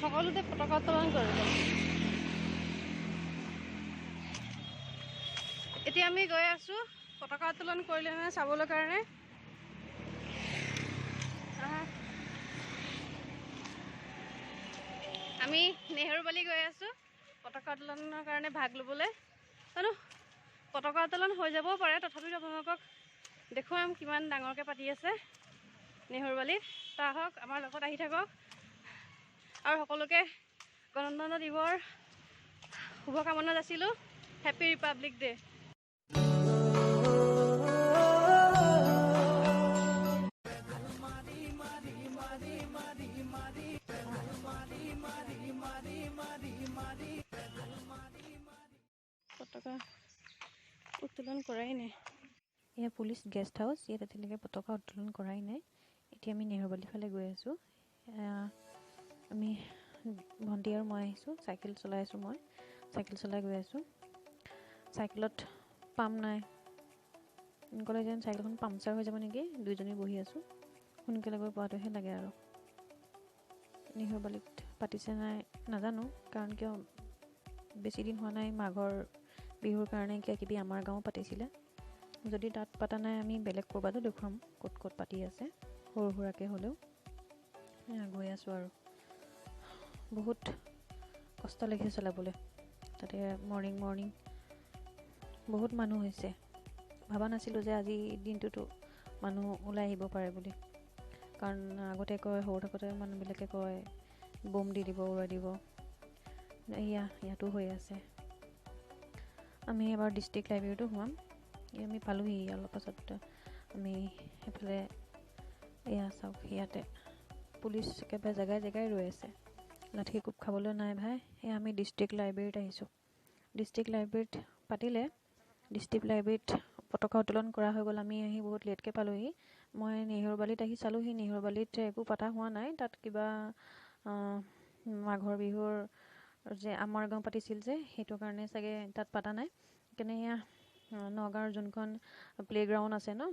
সকলোতে পতাকা উত্তোলন কৰিব। এতিয়া আমি গৈ আছোঁ পতাকা উত্তোলন কৰিলে নে চাবলৈ কাৰণে। আমি নেহেৰুবালি গৈ আছোঁ পতাকা উত্তোলনৰ কাৰণে ভাগ ল'বলৈ। জানো পতাকা উত্তোলন হৈ যাবও পাৰে, তথাপিও আপোনালোকক দেখুৱাম কিমান ডাঙৰকৈ পাতি আছে নেহেৰুবালিত। তাৰ হওক আমাৰ লগত আহি থাকক আৰু সকলোকে গণতন্ত্ৰ দিৱসৰ শুভকামনা যাচিলোঁ। Happy Republic day. পতাকা উত্তোলন কৰাই নাই। এয়া পুলিচ গেষ্ট হাউচ, ইয়াত এতিয়ালৈকে পতাকা উত্তোলন কৰাই নাই। এতিয়া আমি নেহেৰুবালিৰ ফালে গৈ আছোঁ। আমি ভণ্টি আৰু মই আহিছোঁ, চাইকেল চলাই আছোঁ। মই চাইকেল চলাই গৈ আছোঁ। চাইকেলত পাম্প নাই, ক'লে যেন চাইকেলখন পামচাৰ হৈ যাব নেকি। দুইজনী বহি আছোঁ, সোনকালে গৈ পোৱাটোহে লাগে আৰু। নেহেৰুবালিত পাতিছে নাই নাজানো, কাৰণ কিয় বেছি দিন হোৱা নাই মাঘৰ বিহুৰ কাৰণে কিবা কিবি আমাৰ গাঁও পাতিছিলে। যদি তাত পতা নাই আমি বেলেগ ক'ৰবাতো দেখুৱাম ক'ত ক'ত পাতি আছে, সৰু সুৰাকৈ হ'লেও। গৈ আছোঁ আৰু বহুত কষ্ট লাগিছে চলাবলৈ। তাতে মৰ্ণিং বহুত মানুহ হৈছে। ভবা নাছিলোঁ যে আজি দিনটোতো মানুহ ওলাই আহিব পাৰে বুলি, কাৰণ আগতে কয়, সৰু থাকোঁতে মানুহবিলাকে কয় বম দি দিব, উৰুৱাই দিব। ইয়াতো হৈ আছে। আমি এবাৰ ডিষ্ট্ৰিক্ট লাইব্ৰেৰীতো সোমাম। আমি পালোঁহি অলপ পাছত। আমি সেইফালে চাওক, ইয়াতে পুলিচ একেবাৰে জেগাই জেগাই ৰৈ আছে। লাঠি কোব খাবলৈ নাই ভাই। আমি ডিষ্ট্ৰিক্ট লাইব্ৰেৰীত আহিছোঁ। ডিষ্ট্ৰিক্ট লাইব্ৰেৰীত পাতিলে, ডিষ্ট্ৰিক্ট লাইব্ৰেৰীত পতাকা উত্তোলন কৰা হৈ গ'ল। আমি আহি বহুত লেটকৈ পালোঁহি। মই নেহেৰুবালিত আহি চালোঁহি, নেহেৰুবালিত একো পতা হোৱা নাই। তাত কিবা মাঘৰ বিহুৰ যে আমাৰ গাঁও পাতিছিল যে, সেইটো কাৰণে চাগে তাত পতা নাই। সেইকাৰণে নগাঁৱৰ যোনখন প্লে'গ্ৰাউণ্ড আছে ন,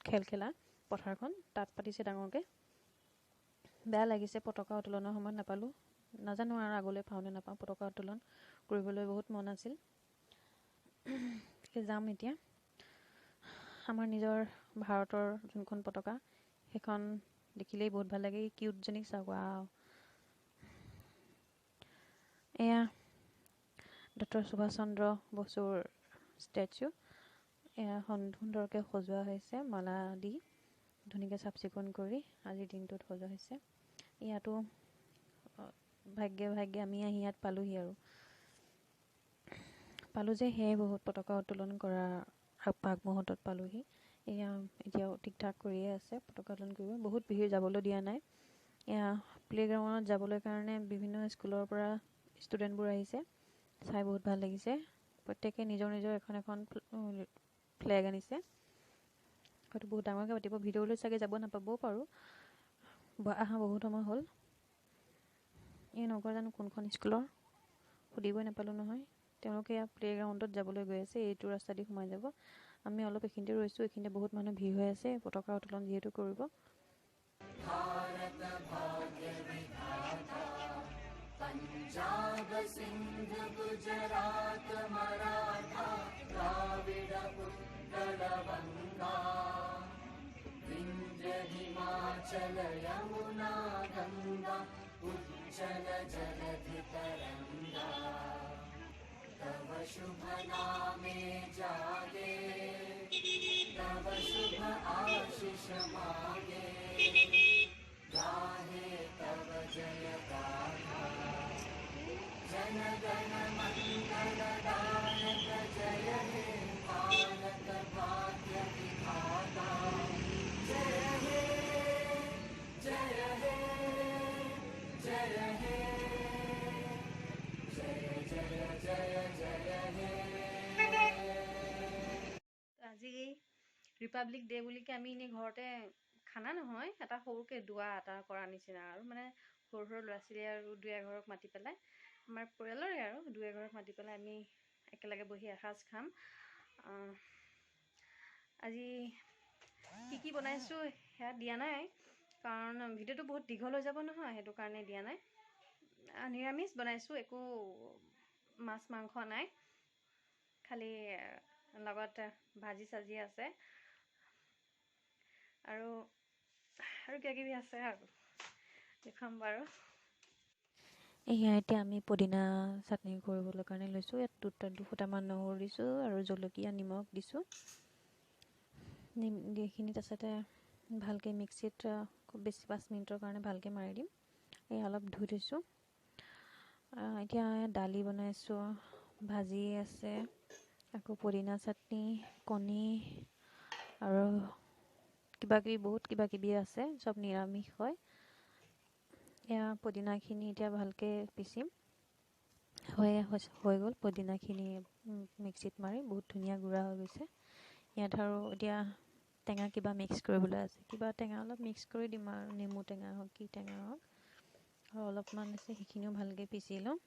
খেল খেলা পথাৰখন, তাত পাতিছে ডাঙৰকৈ। বেয়া লাগিছে, পতাকা উত্তোলনৰ সময়ত নাপালোঁ। নাজানো আৰু আগলৈ পাওঁ নে নাপাওঁ। পতাকা উত্তোলন কৰিবলৈ বহুত মন আছিল। যাম এতিয়া। আমাৰ নিজৰ ভাৰতৰ যোনখন পতাকা, সেইখন দেখিলেই বহুত ভাল লাগে। কিউটজনীক চাওক, এয়া ডক্টৰ সুভাষ চন্দ্ৰ বসুৰ ষ্টেচু। এয়া সুন্দৰকৈ সজোৱা হৈছে, মালা দি ধুনীয়াকৈ চাফ চিকুণ কৰি আজিৰ দিনটোত সজোৱা হৈছে। ইয়াতো ভাগ্যে আমি আহি ইয়াত পালোঁহি আৰু পালোঁ যে সেয়ে বহুত পতাকা উত্তোলন কৰা আগমুহূৰ্তত পালোঁহি। এতিয়াও ঠিক ঠাক কৰিয়ে আছে পতাকা উত্তোলন কৰিব। বহুত ভিৰ, যাবলৈ দিয়া নাই। প্লে'গ্ৰাউণ্ডত যাবলৈ কাৰণে বিভিন্ন স্কুলৰ পৰা ষ্টুডেণ্টবোৰ আহিছে। চাই বহুত ভাল লাগিছে। প্ৰত্যেকে নিজৰ নিজৰ এখন ফ্লেগ আনিছে। হয়তো বহুত ডাঙৰকৈ পাতিব। ভিডিঅ'লৈ চাগে যাব নাপাবও পাৰোঁ, অহা বহুত সময় হ'ল। নকয় জানো কোনখন স্কুলৰ, সুধিবই নাপালোঁ নহয়। তেওঁলোকে ইয়াত প্লে'গ্ৰাউণ্ডত যাবলৈ গৈ আছে। এইটো ৰাস্তা দি সোমাই যাব। আমি অলপ এইখিনিতে ৰৈছোঁ। এইখিনিতে বহুত মানুহ ভিৰ হৈ আছে পতাকা উত্তোলন যিহেতু কৰিব। पंजाब सिंध गुजरात मराठा द्राविड़ उत्कल गंगा विंध्य हिमाचल यमुना गंगा उज्जल जलधि तरंगा तव शुभ नामे जागे तव शुभ आशीष मांगे गाहे तव जय गाथा जन गण मंगल दायक जय हे भारत भाग्य विधाता जय हे जय हे जय हे जय जय जय जय हे। আজি ৰিপাব্লিক ডে বুলিকে আমি এনেই ঘৰতে খানা নহয়, এটা সৰুকৈ দোৱা এটা কৰা নিচিনা আৰু, মানে সৰু সৰু ল'ৰা ছোৱালী আৰু দুই এঘৰক মাতি পেলাই, আমাৰ পৰিয়ালৰে আৰু দুই এঘৰক মাতি পেলাই আমি একেলগে বহি এসাঁজ খাম। আজি কি বনাইছোঁ সেয়া দিয়া নাই, কাৰণ ভিডিঅ'টো ভিডিঅ'টো বহুত দীঘল হৈ যাব নহয়, সেইটো কাৰণে দিয়া নাই। নিৰামিষ বনাইছোঁ, একো মাছ মাংস নাই, খালি লগত ভাজি চাজি আছে আৰু কিবা কিবি আছে আৰু দেখুৱাম বাৰু। এয়া এতিয়া আমি পুদিনা চাটনি কৰিবলৈ কাৰণে লৈছোঁ। ইয়াত দুফুটামান নহৰু দিছোঁ আৰু জলকীয়া নিমখ দিছোঁ। এইখিনি তাৰপিছতে ভালকৈ মিক্সিত খুব বেছি 5 মিনিটৰ কাৰণে ভালকৈ মাৰি দিম। এই অলপ ধুই থৈছোঁ। এতিয়া দালি বনাইছোঁ, ভাজি আছে, আকৌ পুদিনা চাটনি, কণী আৰু বহুত কিবা কিবি আছে, চব নিৰামিষ হয়। এয়া পুদিনাখিনি এতিয়া ভালকৈ পিচিম। হৈ গ'ল পুদিনাখিনি মিক্সিত মাৰি বহুত ধুনীয়া গুড়া হৈ গৈছে। ইয়াত আৰু এতিয়া টেঙা কিবা মিক্স কৰিবলৈ আছে, কিবা টেঙা অলপ মিক্স কৰি দিম আৰু, নেমু টেঙা হওক কি টেঙা হওক, আৰু অলপমান আছে সেইখিনিও ভালকৈ পিচি লওঁ।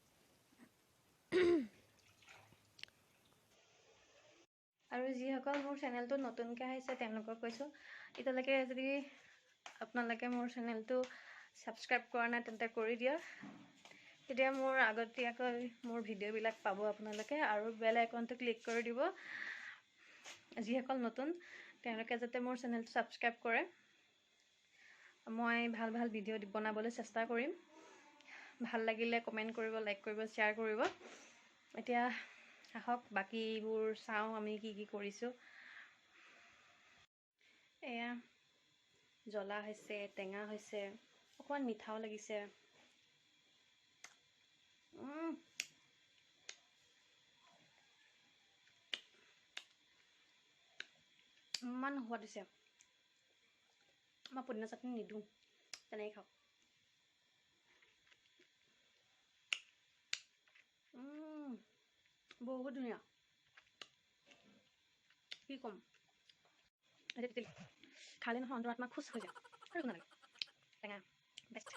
আৰু যিসকল মোৰ চেনেলটো নতুনকৈ আহিছে তেওঁলোকক কৈছোঁ, এতিয়ালৈকে যদি আপোনালোকে মোৰ চেনেলটো ছাবস্ক্ৰাইব কৰা নাই তেন্তে কৰি দিয়ক। তেতিয়া মোৰ আগতীয়াকৈ মোৰ ভিডিঅ'বিলাক পাব আপোনালোকে, আৰু বেল আইকনটো ক্লিক কৰি দিব। যিসকল নতুন তেওঁলোকে যাতে মোৰ চেনেলটো ছাবস্ক্ৰাইব কৰে। মই ভাল ভাল ভিডিঅ' বনাবলৈ চেষ্টা কৰিম। ভাল লাগিলে কমেণ্ট কৰিব, লাইক কৰিব, শ্বেয়াৰ কৰিব। এতিয়া আহক বাকীবোৰ চাওঁ আমি কি কি কৰিছোঁ। এয়া জ্বলা হৈছে, টেঙা হৈছে, অকণমান মিঠাও লাগিছে। ইমান সোৱাদ হৈছে। মই পুদিনা চাটনি নিদিওঁ, তেনেকৈ খাওঁ। বহুত ধুনীয়া, কি ক'ম। এতিয়া খালে নহয় অন্তৰৰ আত্মা খুচ হৈ যায়, আৰু একো নালাগে। টেঙা বেষ্ট।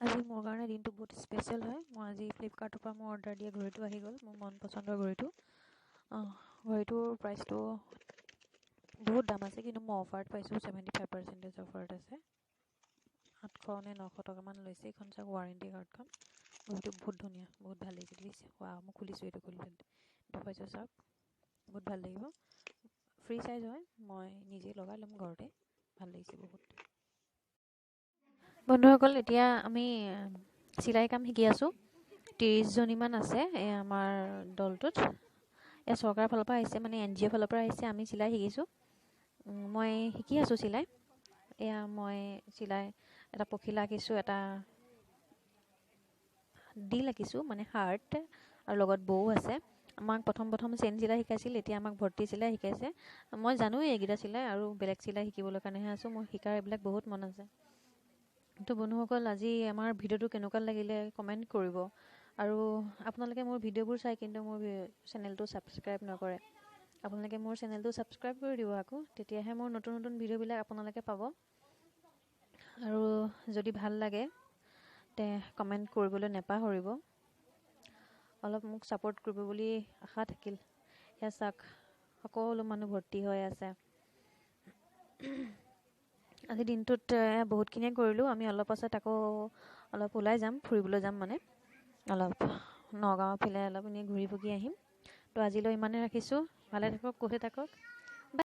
আজি মোৰ কাৰণে দিনটো বহুত স্পেচিয়েল হয়। মই আজি ফ্লিপকাৰ্টৰ পৰা মোৰ অৰ্ডাৰ দিয়া ঘড়ীটো আহি গ'ল, মোৰ মন পচন্দৰ ঘড়ীটো। ঘড়ীটোৰ প্ৰাইচটো বহুত দাম আছে, কিন্তু মই অফাৰত পাইছোঁ, 75% অফাৰত আছে। 800 নে 900 টকামান লৈছে। এইখন চাওক ৱাৰেণ্টি কাৰ্ডখন, ঘড়ীটো বহুত ধুনীয়া, বহুত ভাল লাগিছে। দেখিছে? মই খুলিছোঁ, এইটো দেখুৱাইছোঁ চাওক, বহুত ভাল লাগিব। ফ্ৰী চাইজ হয়, মই নিজে লগাই ল'ম ঘৰতে, ভাল লাগিছে বহুত। বন্ধুসকল, এতিয়া আমি চিলাই কাম শিকি আছোঁ। 30 জনীমান আছে এই আমাৰ দলটোত। এয়া চৰকাৰৰ ফালৰ পৰা আহিছে, মানে NGO ফালৰ পৰা আহিছে। আমি চিলাই শিকিছোঁ, মই শিকি আছোঁ চিলাই। এয়া মই চিলাই এটা পখিলা আঁকিছোঁ, এটা দিল আঁকিছোঁ, মানে হাৰ্ট, আৰু লগত বৌ আছে। আমাক প্ৰথম চেইন চিলাই শিকাইছিল, এতিয়া আমাক ভৰ্তি চিলাই শিকাইছে। মই জানোৱেই এইকেইটা চিলাই, আৰু বেলেগ চিলাই শিকিবলৈ কাৰণেহে আছোঁ। মোৰ শিকাৰ এইবিলাক বহুত মন আছে। তো বন্ধুসকল, আজি আমাৰ ভিডিঅ'টো কেনেকুৱা লাগিলে কমেণ্ট কৰিব। আৰু আপোনালোকে মোৰ ভিডিঅ'বোৰ চাই কিন্তু মোৰ চেনেলটো ছাবস্ক্ৰাইব নকৰে। আপোনালোকে মোৰ চেনেলটো ছাবস্ক্ৰাইব কৰি দিব আকৌ, তেতিয়াহে মোৰ নতুন নতুন ভিডিঅ'বিলাক আপোনালোকে পাব। আৰু যদি ভাল লাগে তে কমেণ্ট কৰিবলৈ নেপাহৰিব। অলপ মোক ছাপোৰ্ট কৰিব বুলি আশা থাকিল। সেয়া চাওক, সকলো মানুহ ভৰ্তি হৈ আছে। আজি দিনটোত বহুতখিনিয়ে কৰিলোঁ। আমি অলপ পাছত আকৌ অলপ ওলাই যাম, ফুৰিবলৈ যাম, মানে অলপ নগাঁৱৰ ফালে অলপ এনেই ঘূৰি পকি আহিম। তো আজিলৈ ইমানে ৰাখিছোঁ। ভালে থাকক, সুখে থাকক।